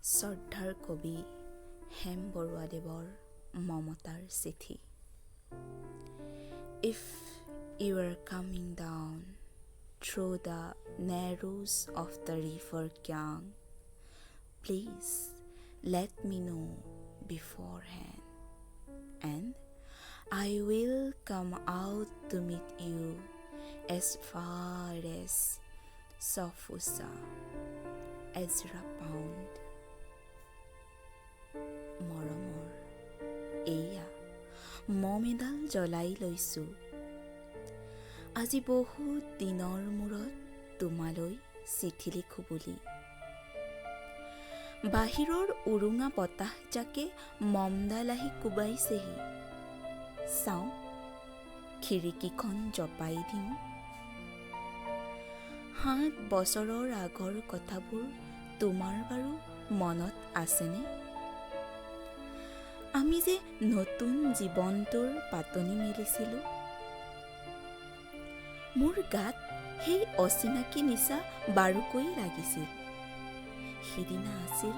শ্ৰদ্ধাৰ কবি হেম বৰুৱাদেৱৰ মমতাৰ চিঠি। If you are coming down through the narrows of the river Kyang, please let me know beforehand, and I will come out to meet you as far as Sofusa, Ezra Pound. মৰমৰ এয়া মম এডাল জ্বলাই লৈছোঁ। আজি বহুত দিনৰ মূৰত তোমালৈ চিঠি লিখোঁ বুলি। বাহিৰৰ উৰুঙা বতাহজাকে মমডাল আহি কোবাইছেহি। চাওঁ খিৰিকীখন জপাই দিওঁ। 7 বছৰৰ আগৰ কথাবোৰ তোমাৰ বাৰু মনত আছেনে? আমি যে নতুন জীৱনটোৰ পাতনি মেলিছিলোঁ। মোৰ গাত সেই অচিনাকি নিচা বাৰুকৈ লাগিছিল। সিদিনা আছিল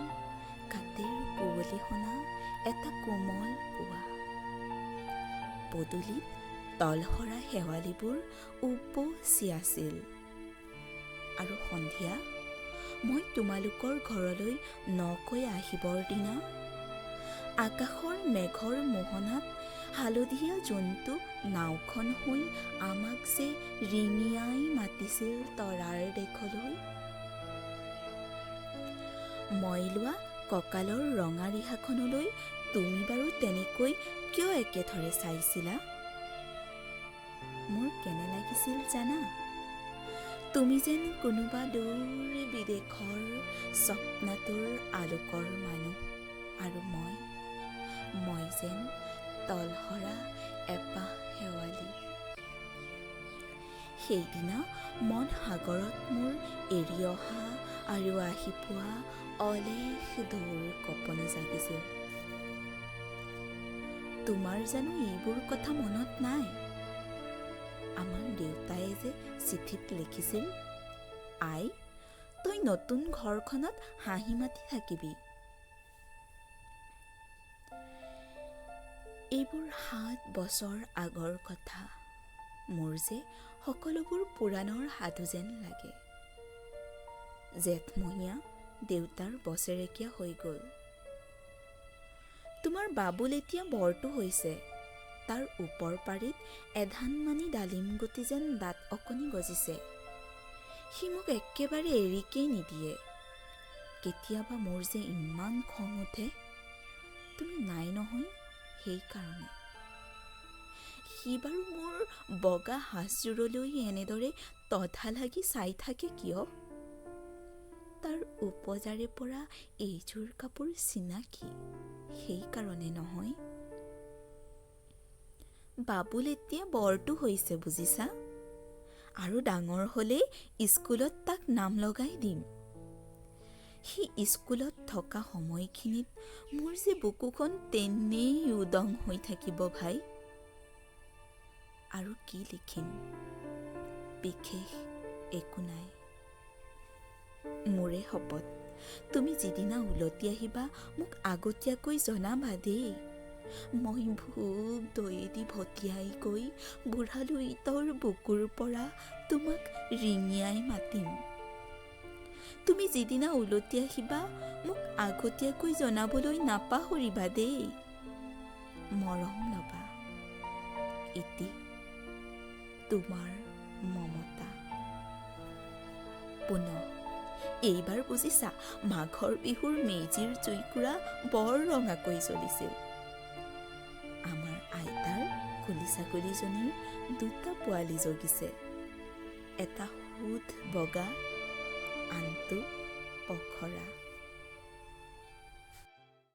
কাতিৰ কুঁৱলী সনা এটা কোমল পুৱা। পদূলিত তলসৰা শেৱালিবোৰ উপচি আছিল। আৰু সন্ধিয়া মই তোমালোকৰ ঘৰলৈ নকৈ আহিবৰ দিনা আকাশৰ মেঘৰ মোহনাত হালধীয়া জন্তু নাওখন হৈ আমাক যে ৰিঙিয়াই মাতিছিল তৰাৰ দেশলৈ। মই লোৱা কঁকালৰ ৰঙা ৰিহাখনলৈ তুমি বাৰু তেনেকৈ কিয় একেথৰে চাইছিলা? মোৰ কেনে লাগিছিল জানা? তুমি যেন কোনোবা দূৰ বিদেশৰ স্বপ্নাতুৰ আলোকৰ মানুহ, আৰু মই যেন তলসৰা এপাহ শেৱালি। সেইদিনা মন সাগৰত মোৰ এৰি অহা আৰু আহি পোৱা অলেখ ঢৌৰ কঁপনি জাগিছিল। তোমাৰ জানো এইবোৰ কথা মনত নাই? আমাৰ দেউতাই যে চিঠিত লিখিছিল, আই, তই নতুন ঘৰখনত হাঁহি মাতি থাকিবি। এইবোৰ 7 বছৰ আগৰ কথা। মোৰ যে সকলোবোৰ পুৰাণৰ সাধু যেন লাগে। জেঠমহীয়া দেউতাৰ বছেৰেকীয়া হৈ গ'ল। তোমাৰ বাবুল এতিয়া বৰটো হৈছে। তাৰ ওপৰ পাৰিত এধানমানি ডালিম গুটি যেন দাঁত অকণি গজিছে। সি মোক একেবাৰে এৰিকেই নিদিয়ে। কেতিয়াবা মোৰ যে ইমান খং উঠে, তুমি নাই নহয় সেইকাৰণে। সি বাৰু মোৰ বগা সাজযোৰলৈ এনেদৰে তধা লাগি চাই থাকে কিয়? তাৰ উপজাৰে পৰা এইযোৰ কাপোৰ চিনাকি, সেইকাৰণে নহয়। বাবুল এতিয়া বৰটো হৈছে বুজিছা, আৰু ডাঙৰ হ'লেই স্কুলত তাক নাম লগাই দিম। সি স্কুলত থকা সময়খিনিত মোৰ যে বুকুখন তেনেই উদং হৈ থাকিব ভাই। আৰু কি লিখিম, বিশেষ একো নাই। মোৰে শপত, তুমি যিদিনা উলটি আহিবা মোক আগতীয়াকৈ জনাবা দেই। মই ভোক দৈয়েদি ভটিয়াই গৈ বুঢ়া লুইতৰ বুকুৰ পৰা তোমাক ৰিঙিয়াই মাতিম। তুমি যিদিনা উলটি আহিবা মোক আগতীয়াকৈ জনাবলৈ নাপাহৰিবা দেই। মৰম ল'বা। ইতি তোমাৰ মমতা। পুনঃ এইবাৰ বুজিছা, মাঘৰ বিহুৰ মেজিৰ জুইকুৰা বৰ ৰঙাকৈ জ্বলিছিল। আমাৰ আইতাৰ কুলি ছাগলীজনীৰ 2টা পোৱালি জগিছে। এটা শুদ্ধ বগা, আনটো পখৰা।